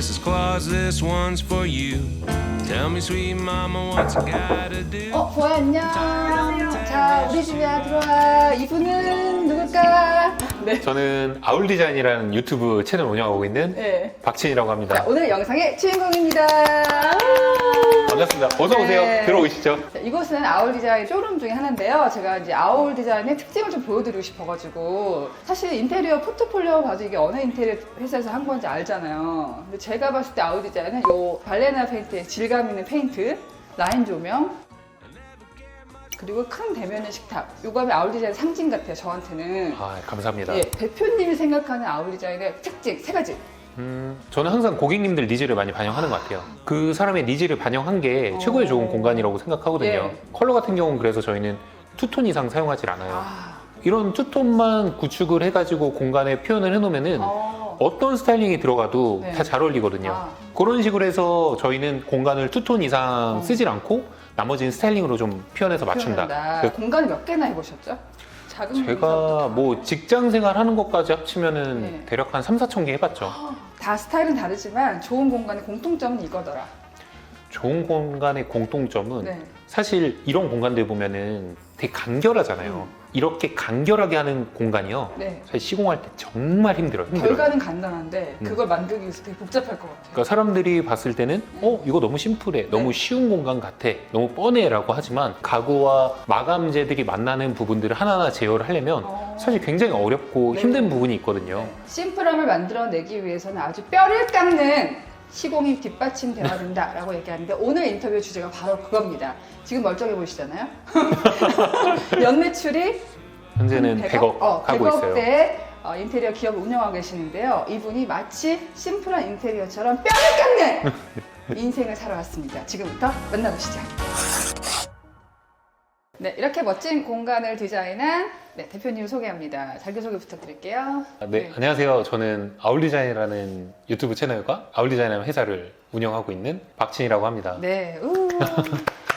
Mrs. Claus, this one's for you. Tell me, sweet mama, what's I gotta do? 보아 안녕. 자, 우리 집에 들어와. 이분은 누굴까? 네. 저는 아울디자인이라는 유튜브 채널 운영하고 있는 네. 박진이라고 합니다. 자, 오늘 영상의 주인공입니다. 반갑습니다. 어서 오세요. 네. 들어오시죠. 자, 이곳은 아울 디자인 쇼룸 중에 하나인데요. 제가 이제 아울 디자인의 특징을 좀 보여드리고 싶어가지고 사실 인테리어 포트폴리오 봐도 이게 어느 인테리어 회사에서 한 건지 알잖아요. 근데 제가 봤을 때 아울 디자인은 요 발레나 페인트의 질감 있는 페인트, 라인 조명, 그리고 큰 대면의 식탁. 요거 하면 아울 디자인 상징 같아요, 저한테는. 아, 감사합니다. 예, 대표님이 생각하는 아울 디자인의 특징 세 가지. 저는 항상 고객님들 니즈를 많이 반영하는 것 같아요. 그 사람의 니즈를 반영한 게 최고의 좋은 공간이라고 생각하거든요. 예. 컬러 같은 경우는 그래서 저희는 투톤 이상 사용하지 않아요. 아, 이런 투톤만 구축을 해가지고 공간에 표현을 해놓으면은 어떤 스타일링이 들어가도 네. 다 잘 어울리거든요. 아. 그런 식으로 해서 저희는 공간을 투톤 이상 쓰질 않고 나머지는 스타일링으로 좀 표현해서 맞춘다. 표현한다. 그 공간을 몇 개나 해보셨죠? 작은 제가 공간부터 뭐 직장 생활 하는 것까지 합치면은 네. 대략 한 3, 4천 개 해봤죠. 다 스타일은 다르지만 좋은 공간의 공통점은 이거더라. 좋은 공간의 공통점은 네. 사실 이런 공간들 보면은 되게 간결하잖아요. 이렇게 간결하게 하는 공간이요. 네. 사실 시공할 때 정말 힘들어요. 결과는 간단한데 그걸 만들기 위해서 되게 복잡할 것 같아요. 그러니까 사람들이 봤을 때는 이거 너무 심플해, 너무 쉬운 공간 같아, 너무 뻔해 라고 하지만 가구와 마감재들이 만나는 부분들을 하나하나 제어를 하려면 사실 굉장히 어렵고 네. 힘든 부분이 있거든요. 심플함을 만들어내기 위해서는 아주 뼈를 깎는 시공이 뒷받침되어야 된다라고 얘기하는데 오늘 인터뷰 주제가 바로 그겁니다. 지금 멀쩡해 보이시잖아요. 연매출이 현재는 100억 하고 있어요. 100억대 인테리어 기업을 운영하고 계시는데요. 이분이 마치 심플한 인테리어처럼 뼈를 깎는 인생을 살아왔습니다. 지금부터 만나보시죠. 네, 이렇게 멋진 공간을 디자인한 대표님 소개합니다. 자기소개 부탁드릴게요. 네, 안녕하세요. 저는 아울디자인이라는 유튜브 채널과 아울디자인이라는 회사를 운영하고 있는 박진이라고 합니다. 네,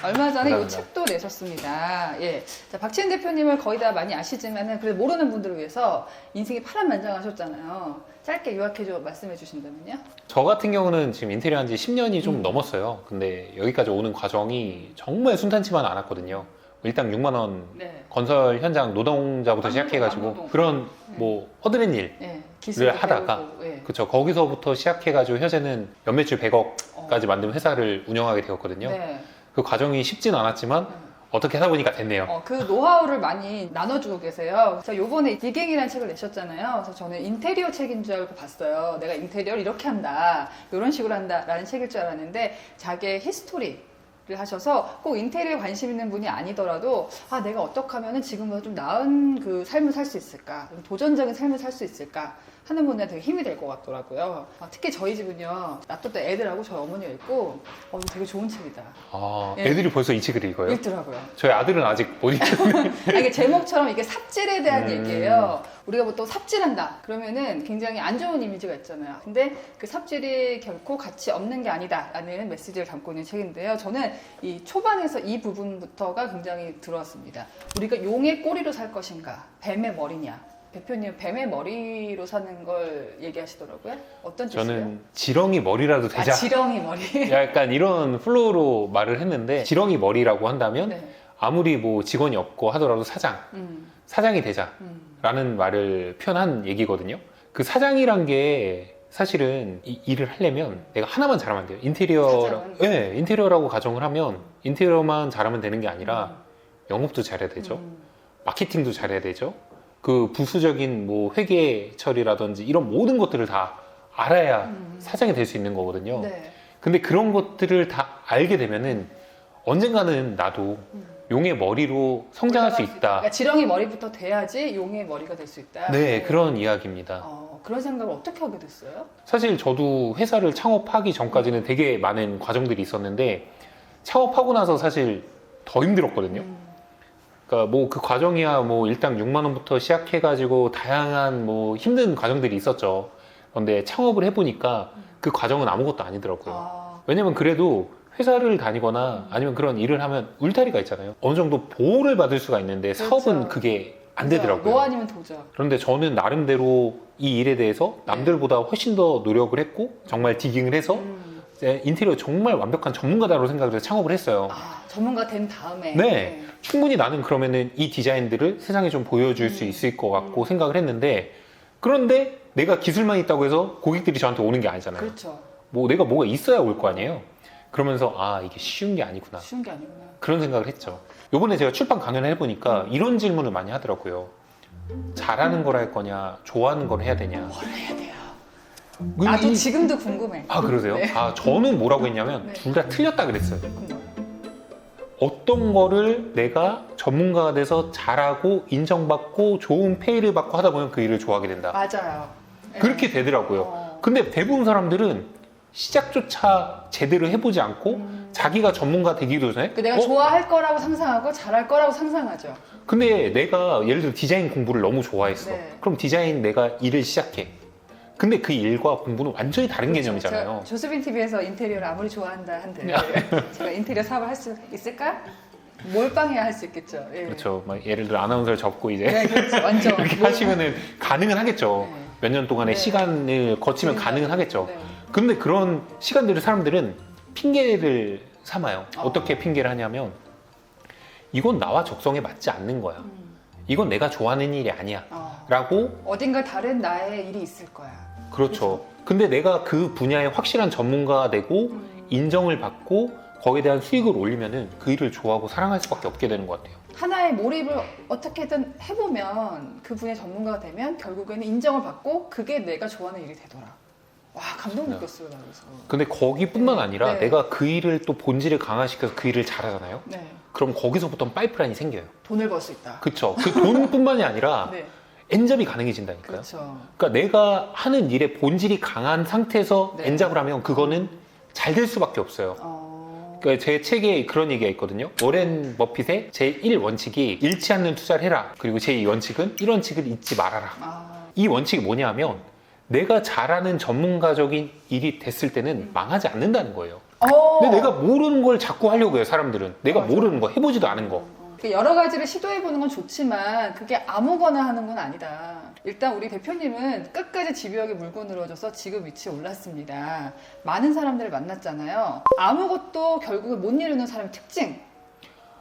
얼마 전에 이 감사합니다. 책도 내셨습니다. 예. 자, 박진 대표님을 거의 다 많이 아시지만은 그래도 모르는 분들을 위해서 인생이 파란만장하셨잖아요. 짧게 요약해줘 말씀해 주신다면요. 저 같은 경우는 지금 인테리어 한 지 10년이 좀 넘었어요. 근데 여기까지 오는 과정이 정말 순탄치만 않았거든요. 일당 6만 원 네. 건설 현장 노동자부터 시작해가지고 노동. 그런 뭐 허드렛 일을 예. 기술을 하다가 배우고, 예. 그쵸, 거기서부터 시작해가지고 현재는 연매출 100억까지 만든 회사를 운영하게 되었거든요. 네. 그 과정이 쉽진 않았지만 어떻게 하다 보니까 됐네요. 그 노하우를 많이 나눠주고 계세요. 저 요번에 디갱이라는 책을 내셨잖아요. 그래서 저는 인테리어 책인 줄 알고 봤어요. 내가 인테리어를 이렇게 한다, 이런 식으로 한다라는 책일 줄 알았는데 자기의 히스토리를 하셔서 꼭 인테리어에 관심 있는 분이 아니더라도 내가 어떻게 하면 지금보다 좀 나은 그 삶을 살 수 있을까, 좀 도전적인 삶을 살 수 있을까 하는 분들한테 되게 힘이 될 것 같더라고요. 특히 저희 집은요, 놔뒀던 애들하고 저희 어머니가 읽고 되게 좋은 책이다. 예. 애들이 벌써 이 책을 읽어요? 읽더라고요. 저희 아들은 아직 못 읽었는데. 이게 제목처럼 이게 삽질에 대한 얘기예요. 우리가 보통 삽질한다 그러면은 굉장히 안 좋은 이미지가 있잖아요. 근데 그 삽질이 결코 가치 없는 게 아니다라는 메시지를 담고 있는 책인데요. 저는 이 초반에서 이 부분부터가 굉장히 들어왔습니다. 우리가 용의 꼬리로 살 것인가, 뱀의 머리냐. 대표님 뱀의 머리로 사는 걸 얘기하시더라고요. 어떤 뜻이에요? 저는 지렁이 머리라도 되자. 지렁이 머리. 약간 이런 플로우로 말을 했는데 지렁이 머리라고 한다면 네. 아무리 뭐 직원이 없고 하더라도 사장이 되자라는 말을 표현한 얘기거든요. 그 사장이란 게 사실은 이 일을 하려면 내가 하나만 잘하면 안 돼요. 인테리어라고 가정을 하면 인테리어만 잘하면 되는 게 아니라 영업도 잘해야 되죠. 마케팅도 잘해야 되죠. 그 부수적인 뭐 회계 처리라든지 이런 모든 것들을 다 알아야 사장이 될 수 있는 거거든요. 네. 근데 그런 것들을 다 알게 되면은 언젠가는 나도 용의 머리로 성장할 수 있다. 그러니까 지렁이 머리부터 돼야지 용의 머리가 될 수 있다. 네, 그런 이야기입니다. 그런 생각을 어떻게 하게 됐어요? 사실 저도 회사를 창업하기 전까지는 되게 많은 과정들이 있었는데 창업하고 나서 사실 더 힘들었거든요. 그러니까 뭐 그 과정이야 뭐 일당 6만 원부터 시작해가지고 다양한 뭐 힘든 과정들이 있었죠. 그런데 창업을 해보니까 그 과정은 아무것도 아니더라고요. 왜냐면 그래도 회사를 다니거나 아니면 그런 일을 하면 울타리가 있잖아요. 어느 정도 보호를 받을 수가 있는데 그렇죠. 사업은 그게 안 되더라고요. 너 아니면 도적. 그런데 저는 나름대로 이 일에 대해서 남들보다 훨씬 더 노력을 했고 정말 디깅을 해서 이제 인테리어 정말 완벽한 전문가다라고 생각을 해서 창업을 했어요. 아, 전문가 된 다음에. 네. 충분히 나는 그러면은 이 디자인들을 세상에 좀 보여줄 수 있을 것 같고 생각을 했는데, 그런데 내가 기술만 있다고 해서 고객들이 저한테 오는 게 아니잖아요. 그렇죠. 뭐 내가 뭐가 있어야 올 거 아니에요. 그러면서 아, 이게 쉬운 게 아니구나. 쉬운 게 아니구나. 그런 생각을 했죠. 요번에 제가 출판 강연을 해보니까 이런 질문을 많이 하더라고요. 잘하는 걸 할 거냐, 좋아하는 걸 해야 되냐. 뭘 해야 돼요? 나도 지금도 궁금해. 아, 그러세요? 네. 아, 저는 뭐라고 했냐면 네. 둘 다 틀렸다 그랬어요. 궁금해. 어떤 거를 내가 전문가가 돼서 잘하고 인정받고 좋은 페이를 받고 하다 보면 그 일을 좋아하게 된다. 맞아요. 네. 그렇게 되더라고요. 근데 대부분 사람들은 시작조차 제대로 해보지 않고 자기가 전문가 되기도 전에 내가 좋아할 거라고 상상하고 잘할 거라고 상상하죠. 근데 내가 예를 들어 디자인 공부를 너무 좋아했어. 네. 그럼 디자인 내가 일을 시작해. 근데 그 일과 공부는 완전히 다른 개념이잖아요. 조수빈 TV에서 인테리어를 아무리 좋아한다 한들 제가 인테리어 사업을 할 수 있을까? 몰빵해야 할 수 있겠죠. 예. 그렇죠. 막 예를 들어 아나운서를 접고 이제 네, 그렇죠. 완전 이렇게 하시면은 가능은 하겠죠. 네. 몇 년 동안의 네. 시간을 거치면 네. 가능은 하겠죠. 네. 근데 그런 시간들을 사람들은 핑계를 삼아요. 어떻게 핑계를 하냐면 이건 나와 적성에 맞지 않는 거야. 이건 내가 좋아하는 일이 아니야. 라고 어딘가 다른 나의 일이 있을 거야. 그렇죠. 근데 내가 그 분야의 확실한 전문가가 되고 인정을 받고 거기에 대한 수익을 올리면은 그 일을 좋아하고 사랑할 수밖에 없게 되는 것 같아요. 하나의 몰입을 어떻게든 해보면 그 분야의 전문가가 되면 결국에는 인정을 받고 그게 내가 좋아하는 일이 되더라. 와, 감동 느꼈어요. 나 그래서. 근데 거기뿐만 아니라 네. 내가 그 일을 또 본질을 강화시켜서 그 일을 잘하잖아요. 네. 그럼 거기서부터 파이프라인이 생겨요. 돈을 벌 수 있다. 그쵸. 그 돈뿐만이 아니라 네. 엔잡이 가능해진다니까요. 그렇죠. 그러니까 내가 하는 일의 본질이 강한 상태에서 네. 엔잡을 하면 그거는 잘 될 수밖에 없어요. 그러니까 제 책에 그런 얘기가 있거든요. 워렌 버핏의 제1원칙이 잃지 않는 투자를 해라. 그리고 제2원칙은 1원칙을 잊지 말아라. 이 원칙이 뭐냐 하면 내가 잘하는 전문가적인 일이 됐을 때는 망하지 않는다는 거예요. 근데 내가 모르는 걸 자꾸 하려고 해요, 사람들은. 내가 맞아. 모르는 거, 해보지도 않은 거. 여러 가지를 시도해보는 건 좋지만 그게 아무거나 하는 건 아니다. 일단 우리 대표님은 끝까지 집요하게 물고 늘어져서 지금 위치에 올랐습니다. 많은 사람들을 만났잖아요. 아무것도 결국에 못 이루는 사람의 특징.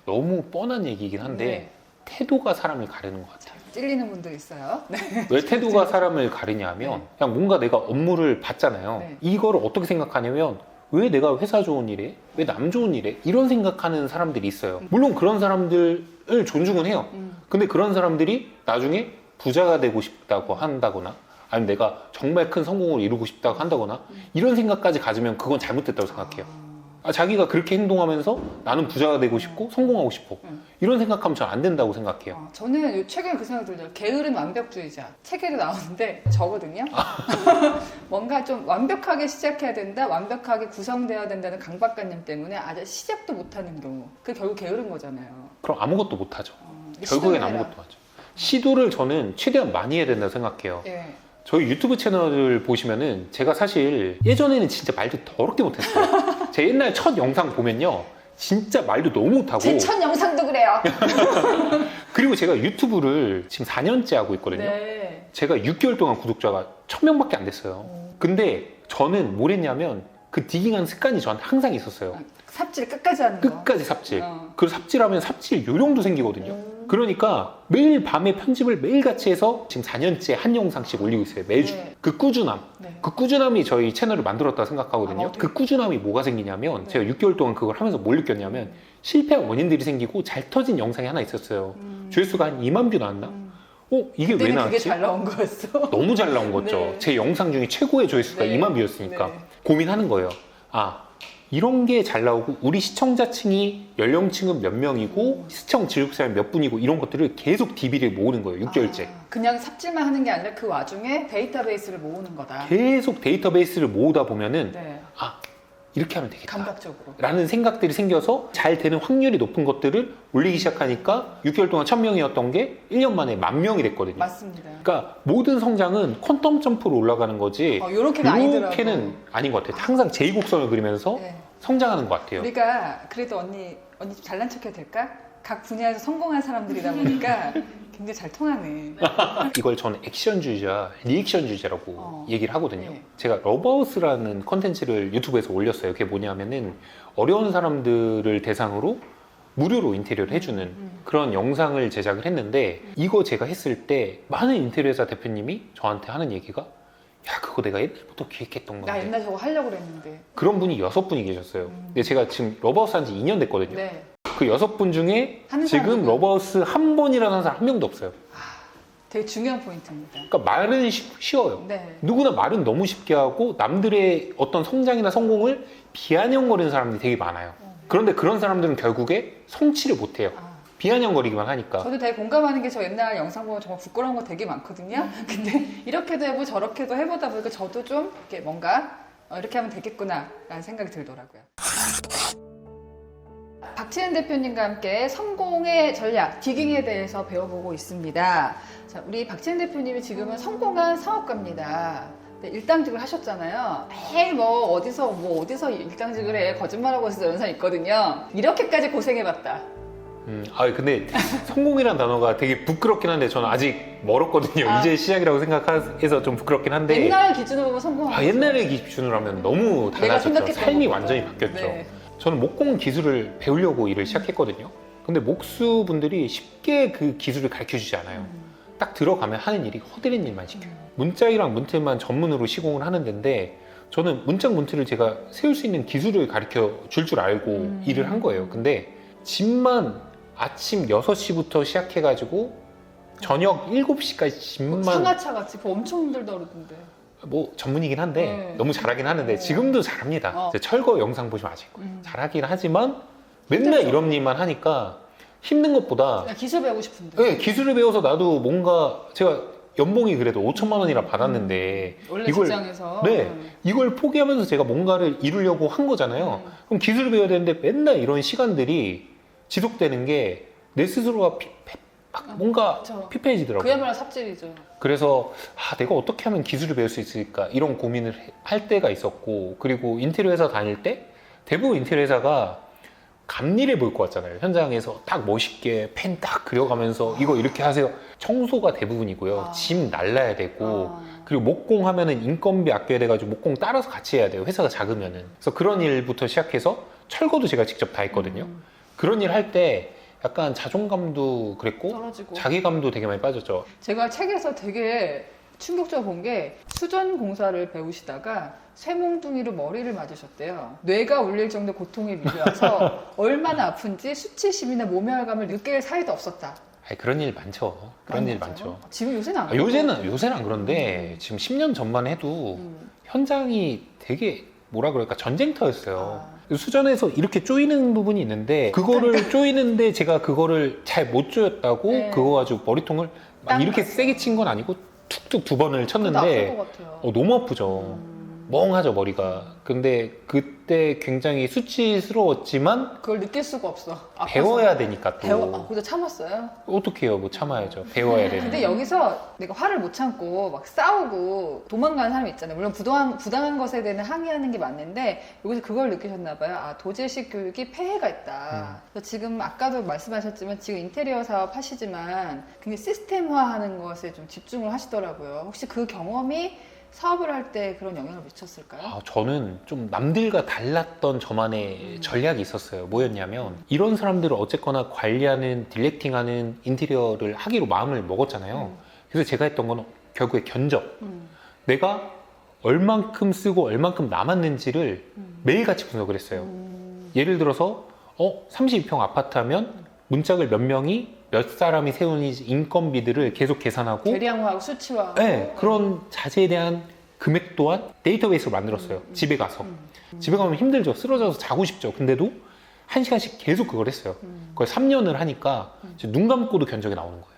너무 뻔한 얘기이긴 한데 네. 태도가 사람을 가르는 것 같아요. 찔리는 분들 있어요. 네. 왜 태도가 사람을 가르냐 하면 네. 그냥 뭔가 내가 업무를 받잖아요. 네. 이거를 어떻게 생각하냐면 왜 내가 회사 좋은 일에? 왜 남 좋은 일에? 이런 생각하는 사람들이 있어요. 물론 그런 사람들을 존중은 해요. 근데 그런 사람들이 나중에 부자가 되고 싶다고 한다거나 아니면 내가 정말 큰 성공을 이루고 싶다고 한다거나 이런 생각까지 가지면 그건 잘못됐다고 생각해요. 자기가 그렇게 행동하면서 나는 부자가 되고 싶고 성공하고 싶어. 이런 생각하면 전 안 된다고 생각해요. 저는 최근에 그 생각이 들어요. 게으른 완벽주의자. 책에도 나오는데 저거든요. 뭔가 좀 완벽하게 시작해야 된다, 완벽하게 구성되어야 된다는 강박관념 때문에 아직 시작도 못하는 경우. 그게 결국 게으른 거잖아요. 그럼 아무것도 못하죠. 결국엔 시도를 해라. 아무것도 하죠. 시도를 저는 최대한 많이 해야 된다고 생각해요. 예. 저희 유튜브 채널을 보시면은 제가 사실 예전에는 진짜 말도 더럽게 못했어요. 제 옛날 첫 영상 보면요. 진짜 말도 너무 못하고. 제 첫 영상도 그래요. 그리고 제가 유튜브를 지금 4년째 하고 있거든요. 네. 제가 6개월 동안 구독자가 1000명밖에 안 됐어요. 근데 저는 뭘 했냐면 그 디깅하는 습관이 저한테 항상 있었어요. 삽질 끝까지 하는 거. 끝까지 삽질. 어. 그리고 삽질하면 삽질 요령도 생기거든요. 그러니까 매일 밤에 편집을 매일같이 해서 지금 4년째 한 영상씩 올리고 있어요. 매주. 네. 그 꾸준함. 네. 그 꾸준함이 저희 채널을 만들었다고 생각하거든요. 어떻게- 그 꾸준함이 뭐가 생기냐면 네. 제가 6개월 동안 그걸 하면서 뭘 느꼈냐면 실패한 원인들이 생기고 잘 터진 영상이 하나 있었어요. 조회수가 한 2만 뷰 나왔나? 이게 왜 그때는 나왔지? 그게 잘 나온 거였어. 너무 잘 나온 거죠. 네. 제 영상 중에 최고의 조회수가 네. 2만 뷰였으니까 네. 고민하는 거예요. 이런 게 잘 나오고 우리 시청자층이 연령층은 몇 명이고 시청 지속시간 몇 분이고 이런 것들을 계속 DB를 모으는 거예요. 6개월째. 그냥 삽질만 하는 게 아니라 그 와중에 데이터베이스를 모으는 거다. 계속 데이터베이스를 모으다 보면은 네. 이렇게 하면 되겠다. 감각적으로. 라는 생각들이 생겨서 잘 되는 확률이 높은 것들을 올리기 시작하니까 6개월 동안 1000명이었던 게 1년 만에 10,000명이 됐거든요. 맞습니다. 그러니까 모든 성장은 퀀텀 점프로 올라가는 거지 요렇게는 아니더라고. 이렇게는 아닌 것 같아요. 항상 제이곡선을 그리면서 네. 성장하는 것 같아요. 우리가 그래도 언니 좀 잘난 척해도 될까? 각 분야에서 성공한 사람들이다 보니까 굉장히 잘 통하네. 이걸 저는 액션주의자, 리액션주의자라고 얘기를 하거든요. 네. 제가 러브하우스라는 컨텐츠를 유튜브에서 올렸어요. 그게 뭐냐면은 어려운 사람들을 대상으로 무료로 인테리어를 해주는 그런 영상을 제작을 했는데 이거 제가 했을 때 많은 인테리어 회사 대표님이 저한테 하는 얘기가 야 그거 내가 옛날부터 기획했던 나 건데 옛날에 저거 하려고 그랬는데. 그런 분이 6분이 계셨어요. 근데 제가 지금 러브하우스 한 지 2년 됐거든요. 네. 그 6분 중에 하는 지금 사람은? 러브하우스 한 번이라도 하는 사람 한 명도 없어요. 되게 중요한 포인트입니다. 그러니까 말은 쉬워요. 네. 누구나 말은 너무 쉽게 하고 남들의 어떤 성장이나 성공을 비아냥거리는 사람들이 되게 많아요. 그런데 그런 사람들은 결국에 성취를 못해요. 비아냥거리기만 하니까. 저도 되게 공감하는 게 저 옛날 영상 보면 정말 부끄러운 거 되게 많거든요. 근데 이렇게도 해보고 저렇게도 해보다 보니까 저도 좀 이렇게 뭔가 이렇게 하면 되겠구나 라는 생각이 들더라고요. 박지은 대표님과 함께 성공의 전략, 디깅에 대해서 배워보고 있습니다. 자, 우리 박지은 대표님이 지금은 성공한 사업가입니다. 네, 일당직을 하셨잖아요. 매일 뭐 어디서 일당직을 해 거짓말하고 있어 이런 사람 있거든요. 이렇게까지 고생해봤다. 근데 성공이라는 단어가 되게 부끄럽긴 한데 저는 아직 멀었거든요. 이제 시작이라고 생각해서 좀 부끄럽긴 한데 옛날 기준으로 보면 성공한 거죠. 옛날의 기준으로 하면 너무 내가 달라졌죠. 생각했던 삶이 것보다. 완전히 바뀌었죠. 네. 저는 목공 기술을 배우려고 일을 시작했거든요. 근데 목수분들이 쉽게 그 기술을 가르쳐주지 않아요. 딱 들어가면 하는 일이 허드렛 일만 시켜요. 문짝이랑 문틀만 전문으로 시공을 하는 데인데 저는 문짝 문틀을 제가 세울 수 있는 기술을 가르쳐 줄 줄 알고 일을 한 거예요. 근데 집만 아침 6시부터 시작해가지고 저녁 7시까지 집만 상하차 같이 그거 엄청 힘들다 그러던데. 뭐 전문이긴 한데 네. 너무 잘하긴 하는데 지금도 잘합니다. 제 철거 영상 보시면 아실 거예요. 잘하긴 하지만 맨날 힘들죠. 이런 일만 하니까 힘든 것보다 그냥 기술 배우고 싶은데. 네, 기술을 배워서 나도 뭔가 제가 연봉이 그래도 5천만 원이나 받았는데 원래 이걸 직장에서. 네, 이걸 포기하면서 제가 뭔가를 이루려고 한 거잖아요. 그럼 기술을 배워야 되는데 맨날 이런 시간들이 지속되는 게 내 스스로가 뭔가 그쵸. 피폐해지더라고요. 그야말로 삽질이죠. 그래서 내가 어떻게 하면 기술을 배울 수 있을까 이런 고민을 할 때가 있었고 그리고 인테리어 회사 다닐 때 대부분 인테리어 회사가 감리를 볼 것 같잖아요. 현장에서 딱 멋있게 펜 딱 그려가면서 이거 이렇게 하세요. 청소가 대부분이고요. 짐 날라야 되고 그리고 목공하면은 인건비 아껴야 돼가지고 목공 따라서 같이 해야 돼요. 회사가 작으면은. 그래서 그런 일부터 시작해서 철거도 제가 직접 다 했거든요. 그런 일 할 때 약간 자존감도 그랬고 떨어지고. 자기감도 되게 많이 빠졌죠. 제가 책에서 되게 충격적으로 본 게 수전 공사를 배우시다가 쇠몽둥이로 머리를 맞으셨대요. 뇌가 울릴 정도 고통에 밀려와서 얼마나 아픈지 수치심이나 모멸감을 느낄 사이도 없었다. 그런 일 많죠. 그런 일 많죠. 지금 요새는 안 그래요? 요새는 안 그런데 지금 10년 전만 해도 현장이 되게 뭐라 그럴까 전쟁터였어요. 수전에서 이렇게 조이는 부분이 있는데 그거를 조이는데 제가 그거를 잘 못 조였다고 네. 그거 가지고 머리통을 막 이렇게 세게 친 건 아니고 툭툭 2번을 쳤는데 아플 것 같아요. 너무 아프죠. 멍하죠 머리가. 근데 그때 굉장히 수치스러웠지만 그걸 느낄 수가 없어. 아파서. 배워야 되니까 또 그래도 참았어요. 어떻게 해요? 뭐 참아야죠. 배워야 되는데. 근데 여기서 내가 화를 못 참고 막 싸우고 도망가는 사람이 있잖아요. 물론 부당한 것에 대해 항의하는 게 맞는데 여기서 그걸 느끼셨나 봐요. 도제식 교육이 폐해가 있다. 그래서 지금 아까도 말씀하셨지만 지금 인테리어 사업 하시지만 굉장히 시스템화하는 것에 좀 집중을 하시더라고요. 혹시 그 경험이 사업을 할 때 그런 영향을 미쳤을까요? 저는 좀 남들과 달랐던 저만의 전략이 있었어요. 뭐였냐면 이런 사람들을 어쨌거나 관리하는 디렉팅하는 인테리어를 하기로 마음을 먹었잖아요. 그래서 제가 했던 건 결국에 견적. 내가 얼만큼 쓰고 얼만큼 남았는지를 매일같이 분석을 했어요. 예를 들어서 32평 아파트 하면 문짝을 몇 명이 몇 사람이 세우는 인건비들을 계속 계산하고 계량화하고 수치화하고 네, 그런 자재에 대한 금액 또한 데이터베이스로 만들었어요. 집에 가서. 집에 가면 힘들죠. 쓰러져서 자고 싶죠. 근데도 1시간씩 계속 그걸 했어요. 그걸 3년을 하니까 눈 감고도 견적이 나오는 거예요.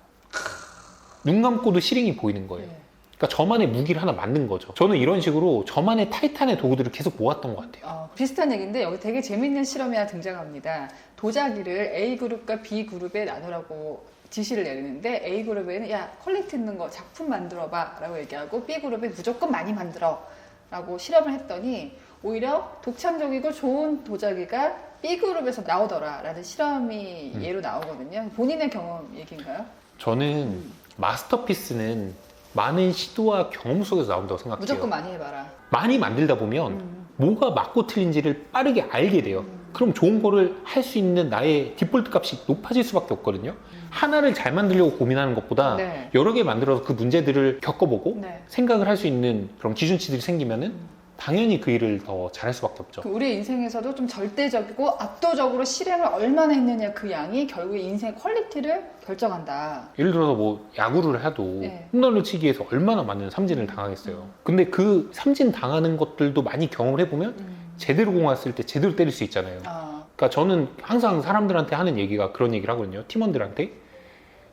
눈 감고도 시링이 보이는 거예요. 그러니까 저만의 무기를 하나 만든 거죠. 저는 이런 식으로 저만의 타이탄의 도구들을 계속 모았던 것 같아요. 비슷한 얘기인데 여기 되게 재밌는 실험이 하나 등장합니다. 도자기를 A그룹과 B그룹에 나누라고 지시를 내리는데 A그룹에는 야 퀄리티 있는 거 작품 만들어봐 라고 얘기하고 B그룹에 무조건 많이 만들어 라고 실험을 했더니 오히려 독창적이고 좋은 도자기가 B그룹에서 나오더라 라는 실험이 예로 나오거든요. 본인의 경험 얘기인가요? 저는 마스터피스는 많은 시도와 경험 속에서 나온다고 생각해요. 무조건 많이 해봐라. 많이 만들다 보면 뭐가 맞고 틀린지를 빠르게 알게 돼요. 그럼 좋은 거를 할 수 있는 나의 디폴트 값이 높아질 수밖에 없거든요. 하나를 잘 만들려고 고민하는 것보다 네. 여러 개 만들어서 그 문제들을 겪어보고 네. 생각을 할 수 있는 그런 기준치들이 생기면은 당연히 그 일을 더 잘할 수밖에 없죠. 그 우리 인생에서도 좀 절대적이고 압도적으로 실행을 얼마나 했느냐 그 양이 결국에 인생의 퀄리티를 결정한다. 예를 들어서 뭐 야구를 해도 네. 홈런을 치기 위해서 얼마나 많은 삼진을 당하겠어요. 근데 그 삼진 당하는 것들도 많이 경험을 해보면 제대로 공왔을 때 제대로 때릴 수 있잖아요. 그러니까 저는 항상 사람들한테 하는 얘기가 그런 얘기를 하거든요. 팀원들한테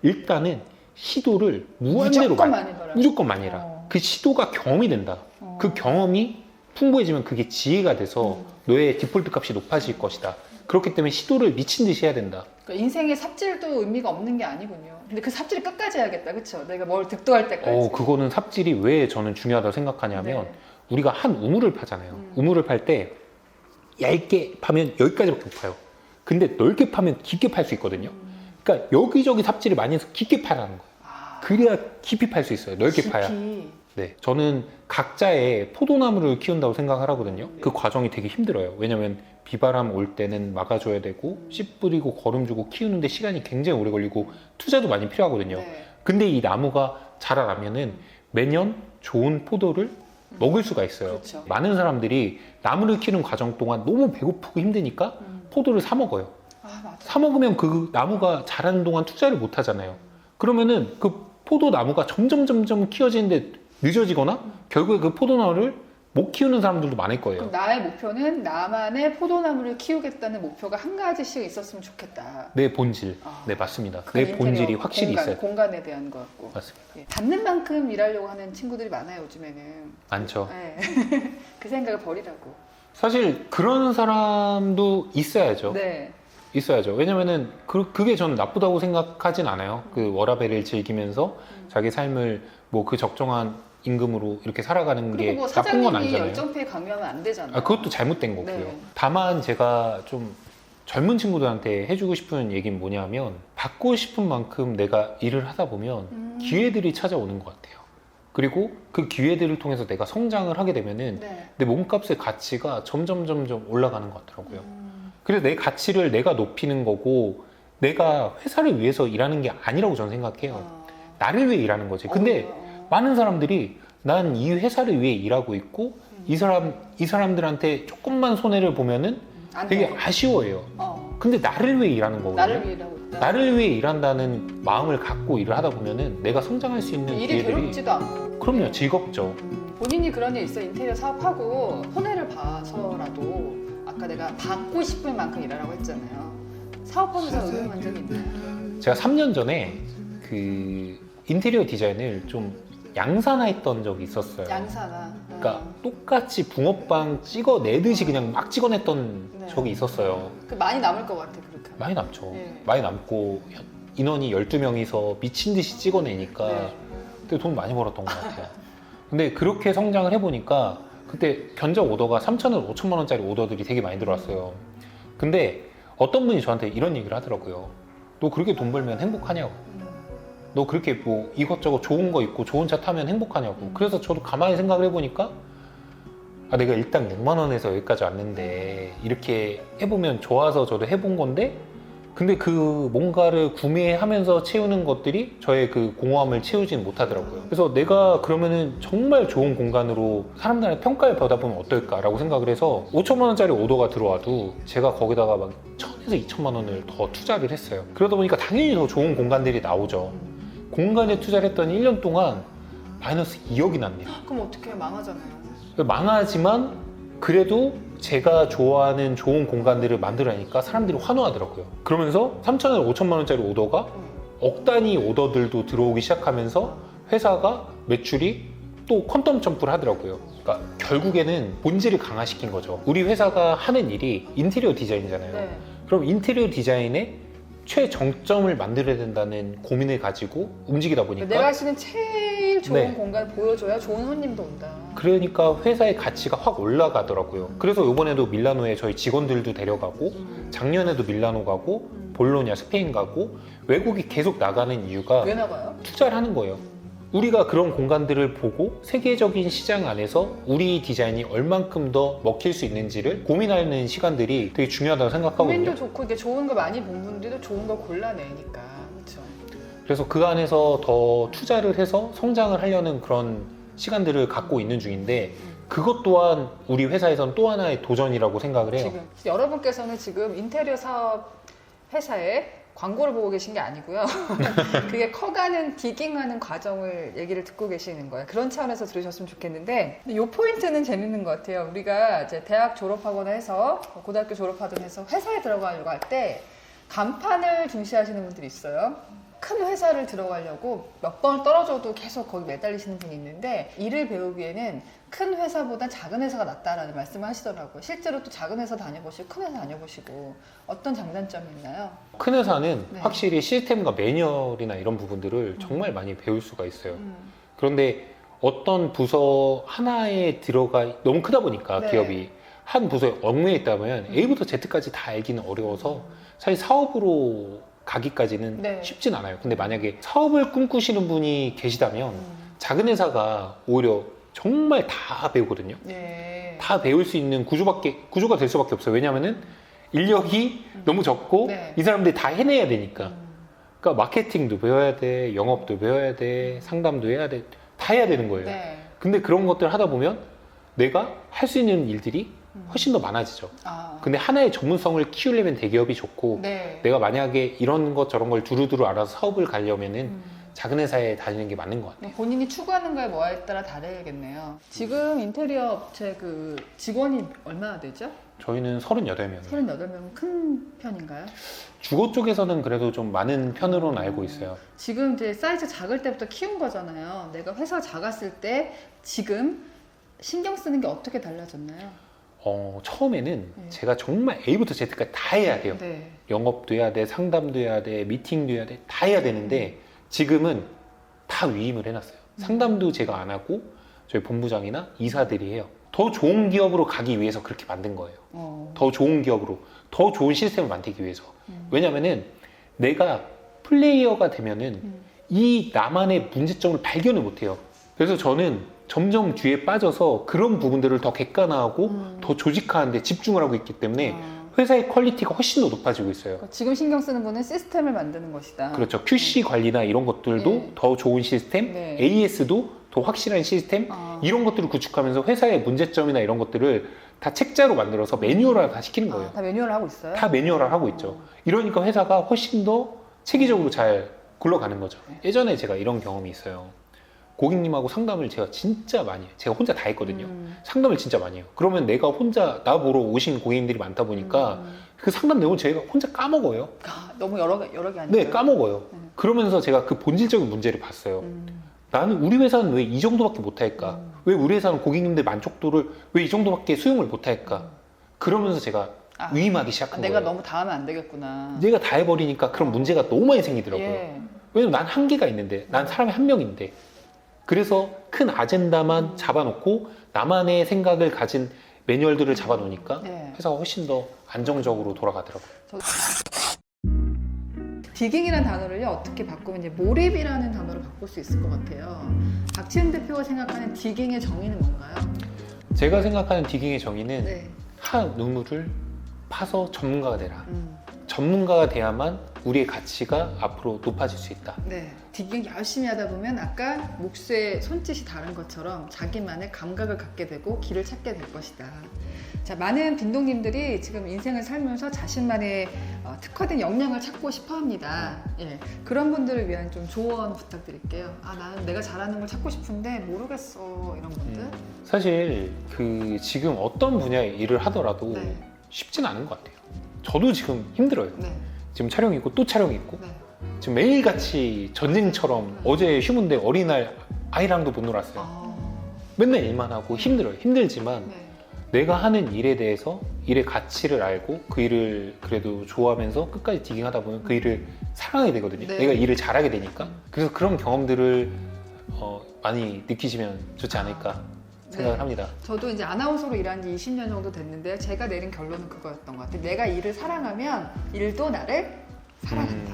일단은 시도를 무한대로 무조건 많이 해봐라. 무조건 많이 해라. 그 시도가 경험이 된다. 그 경험이 풍부해지면 그게 지혜가 돼서 너의 디폴트 값이 높아질 것이다. 그렇기 때문에 시도를 미친 듯이 해야 된다. 그러니까 인생의 삽질도 의미가 없는 게 아니군요. 근데 그 삽질을 끝까지 해야겠다, 그렇죠? 내가 뭘 득도할 때까지. 그거는 삽질이 왜 저는 중요하다고 생각하냐면 네. 우리가 한 우물을 파잖아요. 우물을 팔 때 얇게 파면 여기까지밖에 못 파요. 근데 넓게 파면 깊게 팔 수 있거든요. 그러니까 여기저기 삽질을 많이 해서 깊게 파라는 거예요. 그래야 깊이 팔 수 있어요. 넓게 파야. 네, 저는 각자의 포도나무를 키운다고 생각을 하거든요. 그 과정이 되게 힘들어요. 왜냐면 비바람 올 때는 막아줘야 되고 씨 뿌리고 거름 주고 키우는데 시간이 굉장히 오래 걸리고 투자도 많이 필요하거든요. 네. 근데 이 나무가 자라나면은 매년 좋은 포도를 먹을 수가 있어요. 그렇죠. 많은 사람들이 나무를 키우는 과정 동안 너무 배고프고 힘드니까 포도를 사 먹어요. 맞아. 사 먹으면 그 나무가 자라는 동안 투자를 못 하잖아요. 그러면은 그 포도나무가 점점 키워지는데 늦어지거나 결국에 그 포도나무를 못 키우는 사람들도 많을 거예요. 그럼 나의 목표는 나만의 포도나무를 키우겠다는 목표가 한 가지씩 있었으면 좋겠다. 내 본질. 네, 맞습니다. 그건 내 본질이 인테리어, 확실히 있어요. 공간에 대한 것 같고. 맞습니다. 예, 받는 만큼 일하려고 하는 친구들이 많아요, 요즘에는. 많죠. 예. 그 생각을 버리라고. 사실 그런 사람도 있어야죠. 네. 있어야죠. 왜냐면은 그게 저는 나쁘다고 생각하진 않아요. 그 워라밸을 즐기면서 자기 삶을 뭐 그 적정한 임금으로 이렇게 살아가는 게 그리고 뭐 나쁜 건 사장님이 아니잖아요. 열정페이 강요하면 안 되잖아요. 그것도 잘못된 거고요. 네. 다만 제가 좀 젊은 친구들한테 해주고 싶은 얘기는 뭐냐면 받고 싶은 만큼 내가 일을 하다 보면 기회들이 찾아오는 것 같아요. 그리고 그 기회들을 통해서 내가 성장을 하게 되면은 네. 내 몸값의 가치가 점점 올라가는 것 같더라고요. 그래서 내 가치를 내가 높이는 거고 내가 회사를 위해서 일하는 게 아니라고 저는 생각해요. 나를 위해 일하는 거지. 근데 많은 사람들이 난 이 회사를 위해 일하고 있고 이 사람들한테 조금만 손해를 보면은 안 되게 돼. 아쉬워해요. 근데 나를 위해 일하는 거거든요. 나를 위해 일하고 있다. 나를 위해 일한다는 마음을 갖고 일을 하다 보면은 내가 성장할 수 있는 일이 기회들이 괴롭지도 않고. 그럼요, 즐겁죠. 본인이 그런 일 있어. 인테리어 사업하고 손해를 봐서라도 아까 내가 받고 싶을 만큼 일하라고 했잖아요. 사업하면서 의논한 적이 있나요? 제가 3년 전에 그 인테리어 디자인을 좀 양산화했던 적이 있었어요. 양사나. 그러니까 똑같이 붕어빵 찍어내듯이 그냥 막 찍어냈던 네. 적이 있었어요. 그 많이 남을 것 같아 그렇게. 하면. 많이 남죠. 네. 많이 남고 인원이 12명이서 미친 듯이 찍어내니까 네. 그때 돈 많이 벌었던 것 같아요. 근데 그렇게 성장을 해보니까 그때 견적 오더가 3,000원, 5천만 원짜리 오더들이 되게 많이 들어왔어요. 근데 어떤 분이 저한테 이런 얘기를 하더라고요. 너 그렇게 돈 벌면 행복하냐고. 너 그렇게 뭐 이것저것 좋은 거 있고 좋은 차 타면 행복하냐고. 그래서 저도 가만히 생각을 해보니까 내가 일단 6만 원에서 여기까지 왔는데 이렇게 해보면 좋아서 저도 해본 건데 근데 그 뭔가를 구매하면서 채우는 것들이 저의 그 공허함을 채우지는 못하더라고요. 그래서 내가 그러면은 정말 좋은 공간으로 사람들한테 평가를 받아보면 어떨까라고 생각을 해서 5천만 원짜리 오더가 들어와도 제가 거기다가 막 1,000에서 2천만 원을 더 투자를 했어요. 그러다 보니까 당연히 더 좋은 공간들이 나오죠. 공간에 투자를 했더니 1년 동안 마이너스 2억이 났네요. 그럼 어떻게 망하잖아요. 망하지만 그래도 제가 좋아하는 좋은 공간들을 만들어내니까 사람들이 환호하더라고요. 그러면서 3천원, 5천만 원짜리 오더가 억 단위 오더들도 들어오기 시작하면서 회사가 매출이 또 퀀텀 점프를 하더라고요. 그러니까 결국에는 본질을 강화시킨 거죠. 우리 회사가 하는 일이 인테리어 디자인이잖아요. 네. 그럼 인테리어 디자인의 최정점을 만들어야 된다는 고민을 가지고 움직이다 보니까 내가 할 수 있는 제일 좋은 네. 공간을 보여줘야 좋은 손님도 온다. 그러니까 회사의 가치가 확 올라가더라고요. 그래서 이번에도 밀라노에 저희 직원들도 데려가고 작년에도 밀라노 가고 볼로냐 스페인 가고 외국이 계속 나가는 이유가 왜 나가요? 투자를 하는 거예요. 우리가 그런 공간들을 보고 세계적인 시장 안에서 우리 디자인이 얼만큼 더 먹힐 수 있는지를 고민하는 시간들이 되게 중요하다고 생각하거든요. 고민도 좋고 이게 좋은 거 많이 본 분들도 좋은 거 골라내니까 그렇죠. 그래서 그 안에서 더 투자를 해서 성장을 하려는 그런 시간들을 갖고 있는 중인데 그것 또한 우리 회사에서는 또 하나의 도전이라고 생각을 해요. 지금 여러분께서는 지금 인테리어 사업 회사에 광고를 보고 계신 게 아니고요. 그게 커가는 디깅하는 과정을 얘기를 듣고 계시는 거예요. 그런 차원에서 들으셨으면 좋겠는데 이 포인트는 재밌는 것 같아요. 우리가 이제 대학 졸업하거나 해서 고등학교 졸업하든 해서 회사에 들어가려고 할 때 간판을 중시하시는 분들이 있어요. 큰 회사를 들어가려고 몇 번을 떨어져도 계속 거기 매달리시는 분이 있는데 일을 배우기에는 큰 회사보다 작은 회사가 낫다라는 말씀을 하시더라고요. 실제로 또 작은 회사 다녀보시고 큰 회사 다녀보시고 어떤 장단점이 있나요? 큰 회사는 네. 확실히 시스템과 매뉴얼이나 이런 부분들을 정말 많이 배울 수가 있어요. 그런데 어떤 부서 하나에 들어가 너무 크다 보니까 네. 기업이 한 부서에 얽매여 있다 보면 A부터 Z까지 다 알기는 어려워서 사실 사업으로 가기까지는 네. 쉽진 않아요. 근데 만약에 사업을 꿈꾸시는 분이 계시다면 작은 회사가 오히려 정말 다 배우거든요. 예. 다 배울 수 있는 구조가 될 수밖에 없어요. 왜냐하면은 인력이 너무 적고 네. 이 사람들이 다 해내야 되니까. 그러니까 마케팅도 배워야 돼, 영업도 배워야 돼, 상담도 해야 돼, 다 해야 되는 거예요. 네. 근데 그런 것들 하다 보면 내가 할 수 있는 일들이 훨씬 더 많아지죠. 아. 근데 하나의 전문성을 키우려면 대기업이 좋고 네. 내가 만약에 이런 것 저런 걸 두루두루 알아서 사업을 가려면은 작은 회사에 다니는 게 맞는 것 같아요. 본인이 추구하는 거에 뭐에 따라 다르겠네요. 지금 인테리어 업체 그 직원이 얼마나 되죠? 저희는 38명이에요. 38명 큰 편인가요? 주거 쪽에서는 그래도 좀 많은 편으로는 알고 있어요. 지금 이제 사이즈 작을 때부터 키운 거잖아요. 내가 회사가 작았을 때 지금 신경 쓰는 게 어떻게 달라졌나요? 처음에는 네. 제가 정말 A부터 Z까지 다 해야 돼요. 네. 영업도 해야 돼, 상담도 해야 돼, 미팅도 해야 돼, 다 해야 되는데 지금은 다 위임을 해놨어요. 상담도 제가 안 하고 저희 본부장이나 이사들이 해요. 더 좋은 기업으로 가기 위해서 그렇게 만든 거예요. 더 좋은 기업으로, 더 좋은 시스템을 만들기 위해서. 왜냐면은 내가 플레이어가 되면은 이 나만의 문제점을 발견을 못해요. 그래서 저는 점점 뒤에 빠져서 그런 부분들을 더 객관화하고 더 조직화하는데 집중을 하고 있기 때문에 회사의 퀄리티가 훨씬 더 높아지고 있어요. 그러니까 지금 신경 쓰는 분은 시스템을 만드는 것이다. 그렇죠. QC 관리나 이런 것들도 네. 더 좋은 시스템, 네. AS도 더 확실한 시스템, 이런 것들을 구축하면서 회사의 문제점이나 이런 것들을 다 책자로 만들어서 매뉴얼화 다 시키는 거예요. 다 매뉴얼 하고 있어요? 다 매뉴얼화 하고 있죠. 이러니까 회사가 훨씬 더 체계적으로 잘 굴러가는 거죠. 예전에 제가 이런 경험이 있어요. 고객님하고 상담을 제가 진짜 많이 해요. 제가 혼자 다 했거든요. 상담을 진짜 많이 해요. 그러면 내가 혼자 나 보러 오신 고객님들이 많다 보니까 그 상담 내용을 제가 혼자 까먹어요. 너무 여러 개 아니에요? 네, 까먹어요. 그러면서 제가 그 본질적인 문제를 봤어요. 나는 우리 회사는 왜 이 정도밖에 못할까? 왜 우리 회사는 고객님들 만족도를 왜 이 정도밖에 수용을 못할까? 그러면서 제가 위임하기 시작한 내가 거예요. 너무 다 하면 안 되겠구나. 내가 다 해버리니까 그런 문제가 너무 많이 생기더라고요. 예. 왜냐면 난 한계가 있는데, 난 사람이 한 명인데. 그래서 큰 아젠다만 잡아놓고 나만의 생각을 가진 매뉴얼들을 잡아놓으니까 네. 회사가 훨씬 더 안정적으로 돌아가더라고요. 디깅이라는 단어를요 어떻게 바꾸면 이제 몰입이라는 단어로 바꿀 수 있을 것 같아요. 박지은 대표가 생각하는 디깅의 정의는 뭔가요? 제가 생각하는 디깅의 정의는 네. 한 우물을 파서 전문가가 되라. 전문가가 돼야만 우리의 가치가 앞으로 높아질 수 있다. 네. 디깅 열심히 하다 보면 아까 몫의 손짓이 다른 것처럼 자기만의 감각을 갖게 되고 길을 찾게 될 것이다. 자, 많은 빈동님들이 지금 인생을 살면서 자신만의 특화된 역량을 찾고 싶어 합니다. 예. 그런 분들을 위한 좀 조언 부탁드릴게요. 나는 내가 잘하는 걸 찾고 싶은데 모르겠어. 이런 분들. 사실 지금 어떤 분야의 일을 하더라도 네. 쉽진 않은 것 같아요. 저도 지금 힘들어요. 네. 지금 촬영이 있고 또 촬영이 있고 네. 지금 매일같이 전쟁처럼 어제 휴문데 어린이날 아이랑도 못 놀았어요. 맨날 일만 하고 힘들어요. 힘들지만 네. 내가 하는 일에 대해서 일의 가치를 알고 그 일을 그래도 좋아하면서 끝까지 디깅하다 보면 그 일을 사랑하게 되거든요. 네. 내가 일을 잘하게 되니까. 그래서 그런 경험들을 많이 느끼시면 좋지 않을까 생각을 합니다. 저도 이제 아나운서로 일한 지 20년 정도 됐는데 제가 내린 결론은 그거였던 것 같아요. 내가 일을 사랑하면 일도 나를 사랑한다.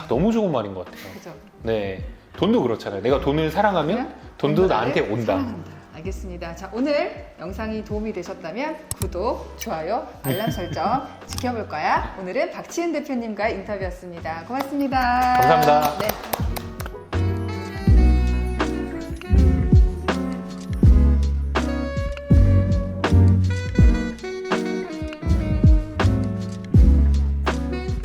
너무 좋은 말인 것 같아요. 그죠? 네, 돈도 그렇잖아요. 내가 돈을 사랑하면 돈도 나한테 나를 온다. 사랑한다. 알겠습니다. 자, 오늘 영상이 도움이 되셨다면 구독, 좋아요, 알람 설정 지켜볼 거야. 오늘은 박치은 대표님과의 인터뷰였습니다. 고맙습니다. 감사합니다. 네.